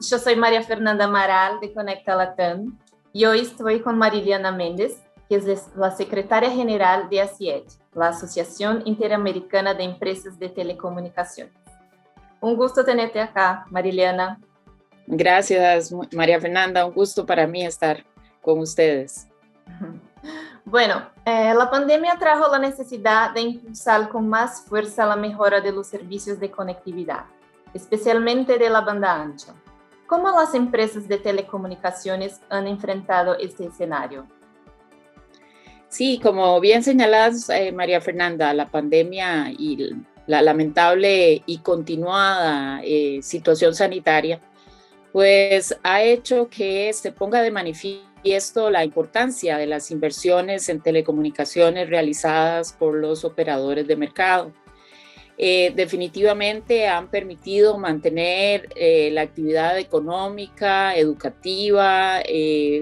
yo soy María Fernanda Amaral de Conecta Latam y hoy estoy con Mariliana Méndez, que es la secretaria general de ACIED, la Asociación Interamericana de Empresas de Telecomunicaciones. Un gusto tenerte acá, Mariliana. Gracias, María Fernanda. Un gusto para mí estar con ustedes. Bueno, la pandemia trajo la necesidad de impulsar con más fuerza la mejora de los servicios de conectividad, especialmente de la banda ancha. ¿Cómo las empresas de telecomunicaciones han enfrentado este escenario? Sí, como bien señalas, María Fernanda, la pandemia y la lamentable y continuada situación sanitaria, pues ha hecho que se ponga de manifiesto la importancia de las inversiones en telecomunicaciones realizadas por los operadores de mercado. Definitivamente han permitido mantener la actividad económica, educativa,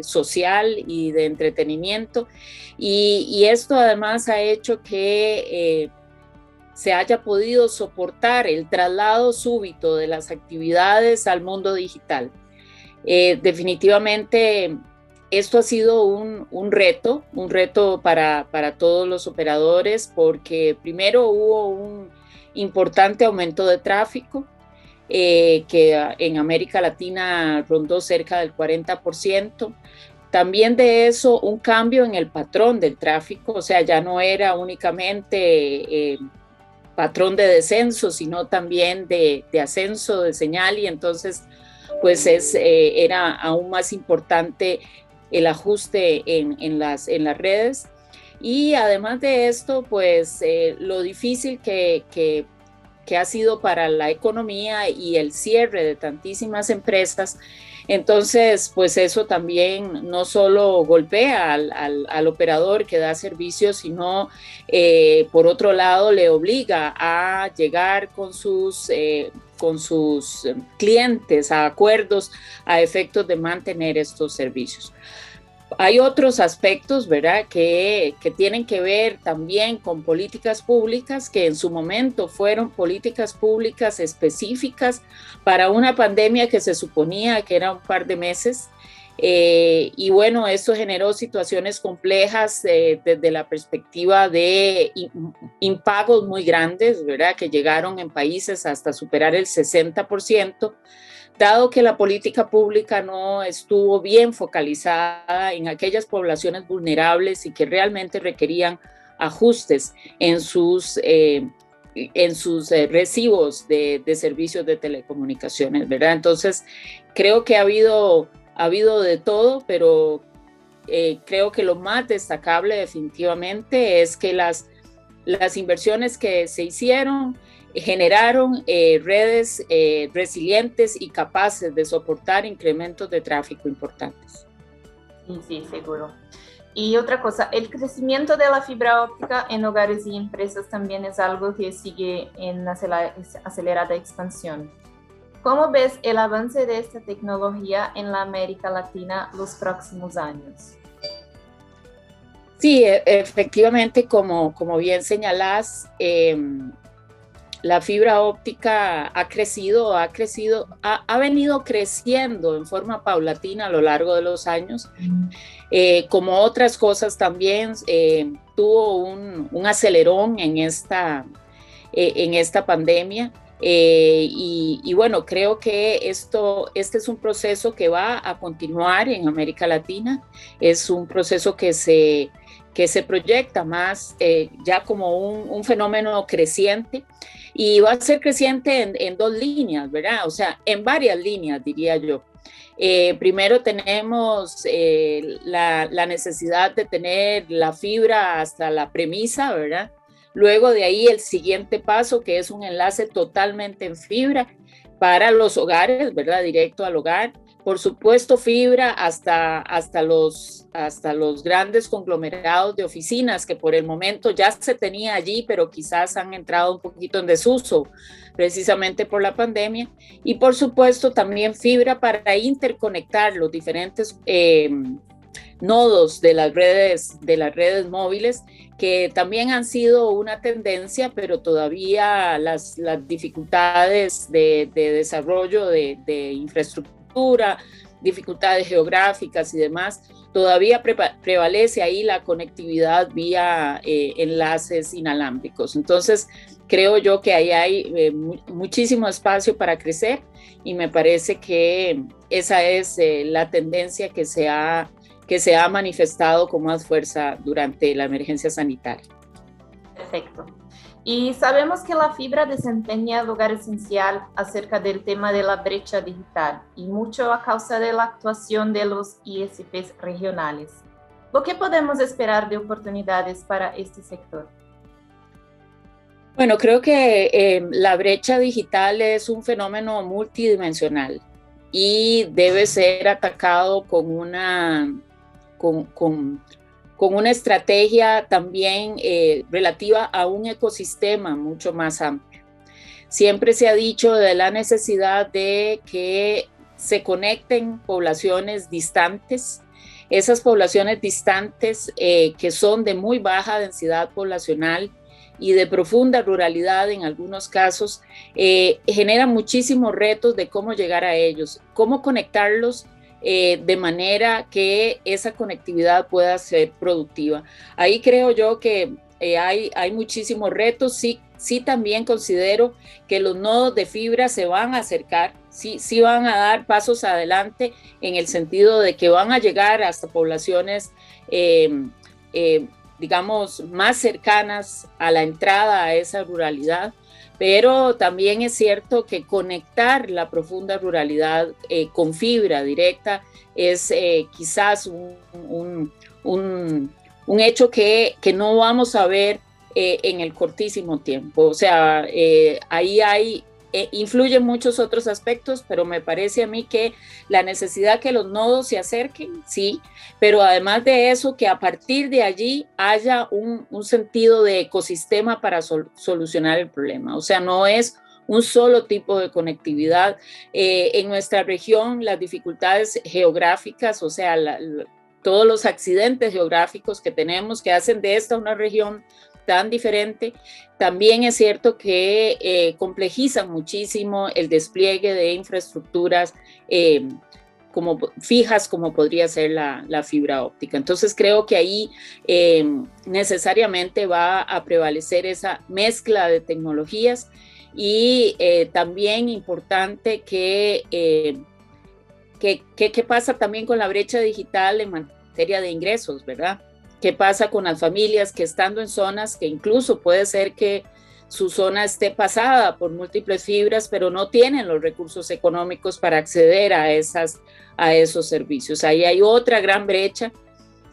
social y de entretenimiento, y esto además ha hecho que se haya podido soportar el traslado súbito de las actividades al mundo digital. Definitivamente esto ha sido un reto para todos los operadores, porque primero hubo un importante aumento de tráfico, que en América Latina rondó cerca del 40%. También de eso, un cambio en el patrón del tráfico, o sea, ya no era únicamente patrón de descenso, sino también de ascenso de señal, y entonces pues era aún más importante el ajuste en las redes. Y además de esto, pues lo difícil que ha sido para la economía y el cierre de tantísimas empresas. Entonces, pues eso también no solo golpea al operador que da servicios, sino por otro lado le obliga a llegar con sus clientes a acuerdos a efectos de mantener estos servicios. Hay otros aspectos, ¿verdad?, que tienen que ver también con políticas públicas, que en su momento fueron políticas públicas específicas para una pandemia que se suponía que era un par de meses. Y bueno, esto generó situaciones complejas desde la perspectiva de impagos muy grandes, ¿verdad?, que llegaron en países hasta superar el 60%. Dado que la política pública no estuvo bien focalizada en aquellas poblaciones vulnerables y que realmente requerían ajustes en sus recibos de servicios de telecomunicaciones, ¿verdad? Entonces, creo que ha habido de todo, pero creo que lo más destacable definitivamente es que las inversiones que se hicieron generaron redes resilientes y capaces de soportar incrementos de tráfico importantes. Sí, seguro. Y otra cosa, el crecimiento de la fibra óptica en hogares y empresas también es algo que sigue en acelerada expansión. ¿Cómo ves el avance de esta tecnología en la América Latina los próximos años? Sí, efectivamente, como bien señalás, la fibra óptica ha venido creciendo en forma paulatina a lo largo de los años. Como otras cosas también tuvo un acelerón en esta pandemia. Y bueno, creo que este es un proceso que va a continuar en América Latina. Es un proceso que se proyecta más ya como un fenómeno creciente, y va a ser creciente en dos líneas, ¿verdad? O sea, en varias líneas, diría yo. Primero tenemos la necesidad de tener la fibra hasta la premisa, ¿verdad? Luego de ahí el siguiente paso, que es un enlace totalmente en fibra para los hogares, ¿verdad? Directo al hogar. Por supuesto, fibra hasta los grandes conglomerados de oficinas, que por el momento ya se tenía allí, pero quizás han entrado un poquito en desuso precisamente por la pandemia. Y por supuesto también fibra para interconectar los diferentes nodos de las redes móviles, que también han sido una tendencia, pero todavía las dificultades de desarrollo de infraestructura infraestructura, dificultades geográficas y demás, todavía prevalece ahí la conectividad vía enlaces inalámbricos. Entonces, creo yo que ahí hay muchísimo espacio para crecer y me parece que esa es la tendencia que se ha manifestado con más fuerza durante la emergencia sanitaria. Perfecto. Y sabemos que la fibra desempeña lugar esencial acerca del tema de la brecha digital y mucho a causa de la actuación de los ISPs regionales. ¿Lo que podemos esperar de oportunidades para este sector? Bueno, creo que la brecha digital es un fenómeno multidimensional y debe ser atacado con una estrategia también relativa a un ecosistema mucho más amplio. Siempre se ha dicho de la necesidad de que se conecten poblaciones distantes, esas poblaciones distantes que son de muy baja densidad poblacional y de profunda ruralidad en algunos casos, generan muchísimos retos de cómo llegar a ellos, cómo conectarlos de manera que esa conectividad pueda ser productiva. Ahí creo yo que hay muchísimos retos. Sí también considero que los nodos de fibra se van a acercar, sí van a dar pasos adelante en el sentido de que van a llegar hasta poblaciones digamos, más cercanas a la entrada a esa ruralidad, pero también es cierto que conectar la profunda ruralidad con fibra directa es quizás un hecho que no vamos a ver en el cortísimo tiempo. O sea, ahí influyen muchos otros aspectos, pero me parece a mí que la necesidad que los nodos se acerquen, sí, pero además de eso, que a partir de allí haya un sentido de ecosistema para solucionar el problema. O sea, no es un solo tipo de conectividad. En nuestra región, las dificultades geográficas, o sea, todos los accidentes geográficos que tenemos que hacen de esta una región tan diferente, también es cierto que complejizan muchísimo el despliegue de infraestructuras como fijas, como podría ser la fibra óptica. Entonces creo que ahí necesariamente va a prevalecer esa mezcla de tecnologías y también importante ¿qué pasa también con la brecha digital en materia de ingresos, verdad? ¿Qué pasa con las familias que estando en zonas que incluso puede ser que su zona esté pasada por múltiples fibras, pero no tienen los recursos económicos para acceder a esos servicios? Ahí hay otra gran brecha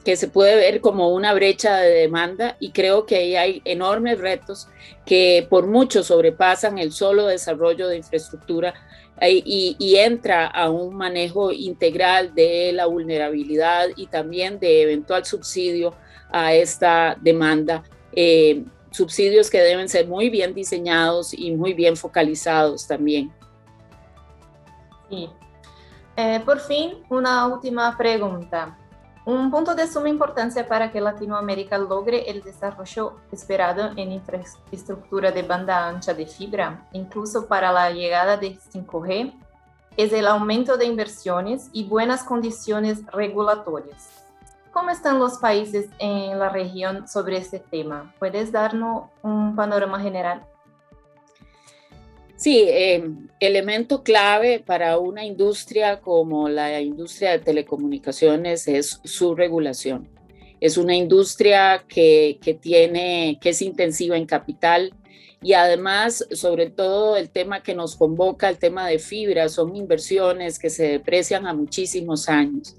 que se puede ver como una brecha de demanda y creo que ahí hay enormes retos que por mucho sobrepasan el solo desarrollo de infraestructura y entra a un manejo integral de la vulnerabilidad y también de eventual subsidio a esta demanda, subsidios que deben ser muy bien diseñados y muy bien focalizados también. Sí. Por fin, una última pregunta. Un punto de suma importancia para que Latinoamérica logre el desarrollo esperado en infraestructura de banda ancha de fibra, incluso para la llegada de 5G, es el aumento de inversiones y buenas condiciones regulatorias. ¿Cómo están los países en la región sobre este tema? ¿Puedes darnos un panorama general? Sí, elemento clave para una industria como la industria de telecomunicaciones es su regulación. Es una industria que es intensiva en capital y además, sobre todo, el tema que nos convoca, el tema de fibra, son inversiones que se deprecian a muchísimos años.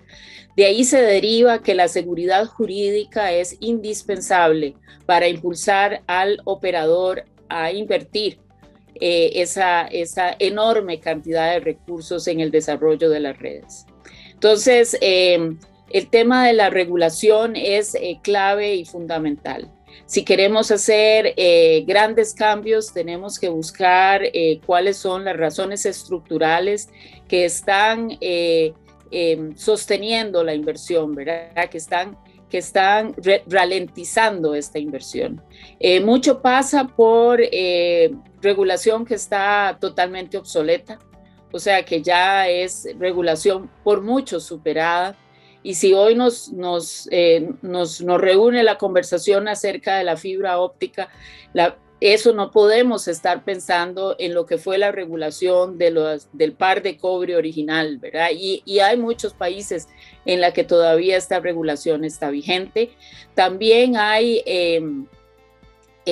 De ahí se deriva que la seguridad jurídica es indispensable para impulsar al operador a invertir esa enorme cantidad de recursos en el desarrollo de las redes. Entonces, el tema de la regulación es clave y fundamental. Si queremos hacer grandes cambios, tenemos que buscar cuáles son las razones estructurales que están sosteniendo la inversión, ¿verdad? Que están ralentizando esta inversión. Mucho pasa por regulación que está totalmente obsoleta. o sea que ya es regulación por mucho superada. Y si hoy nos reúne la conversación acerca de la fibra óptica, eso no podemos estar pensando en lo que fue la regulación del par de cobre original, ¿verdad? Y hay muchos países en los que todavía esta regulación está vigente. También hay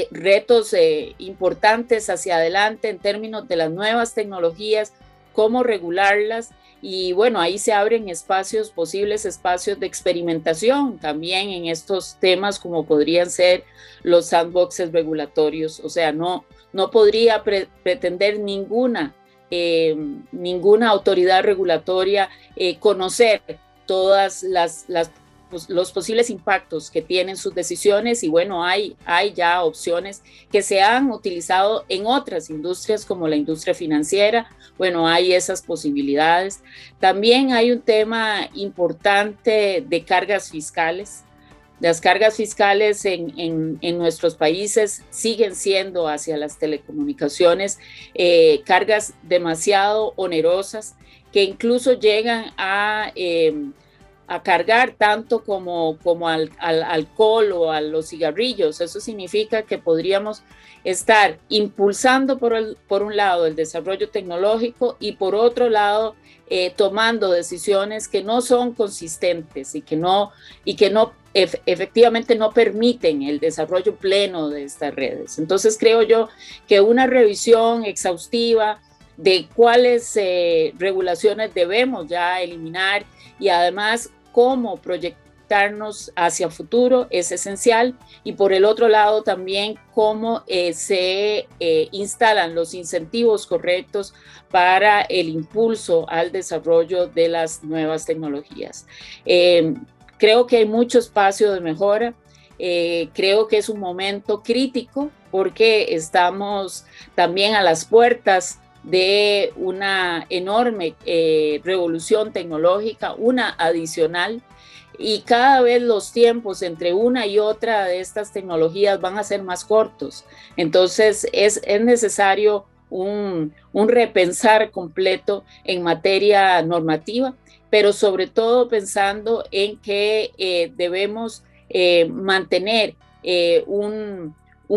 retos importantes hacia adelante en términos de las nuevas tecnologías, cómo regularlas. Y bueno, ahí se abren espacios, posibles espacios de experimentación también en estos temas, como podrían ser los sandboxes regulatorios. O sea, no podría pretender ninguna autoridad regulatoria conocer todas los posibles impactos que tienen sus decisiones. Y bueno, hay ya opciones que se han utilizado en otras industrias como la industria financiera. Bueno, hay esas posibilidades. También hay un tema importante de cargas fiscales. Las cargas fiscales en nuestros países siguen siendo hacia las telecomunicaciones cargas demasiado onerosas que incluso llegan a cargar tanto como al alcohol o a los cigarrillos. Eso significa que podríamos estar impulsando por un lado el desarrollo tecnológico y por otro lado tomando decisiones que no son consistentes y que efectivamente no permiten el desarrollo pleno de estas redes. Entonces creo yo que una revisión exhaustiva de cuáles regulaciones debemos ya eliminar y además cómo proyectarnos hacia el futuro es esencial, y por el otro lado también cómo se instalan los incentivos correctos para el impulso al desarrollo de las nuevas tecnologías. Creo que hay mucho espacio de mejora. Creo que es un momento crítico porque estamos también a las puertas de una enorme revolución tecnológica, una adicional, y cada vez los tiempos entre una y otra de estas tecnologías van a ser más cortos. Entonces es necesario un repensar completo en materia normativa, pero sobre todo pensando en que debemos mantener un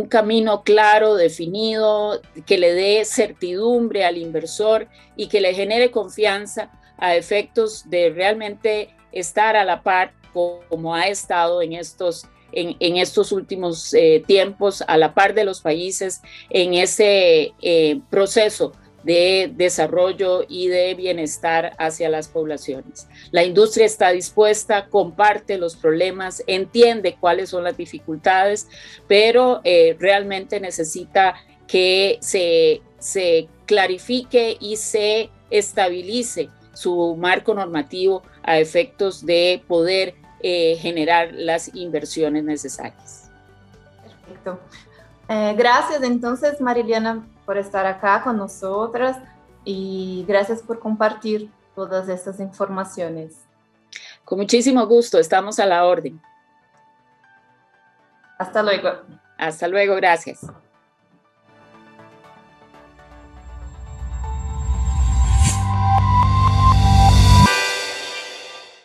camino claro, definido, que le dé certidumbre al inversor y que le genere confianza a efectos de realmente estar a la par, como ha estado en estos últimos tiempos, a la par de los países en ese proceso de desarrollo y de bienestar hacia las poblaciones. La industria está dispuesta, comparte los problemas, entiende cuáles son las dificultades, pero realmente necesita que se clarifique y se estabilice su marco normativo a efectos de poder generar las inversiones necesarias. Perfecto. Gracias entonces, Mariliana, por estar acá con nosotras y gracias por compartir todas estas informaciones. Con muchísimo gusto, estamos a la orden. Hasta luego. Hasta luego, gracias.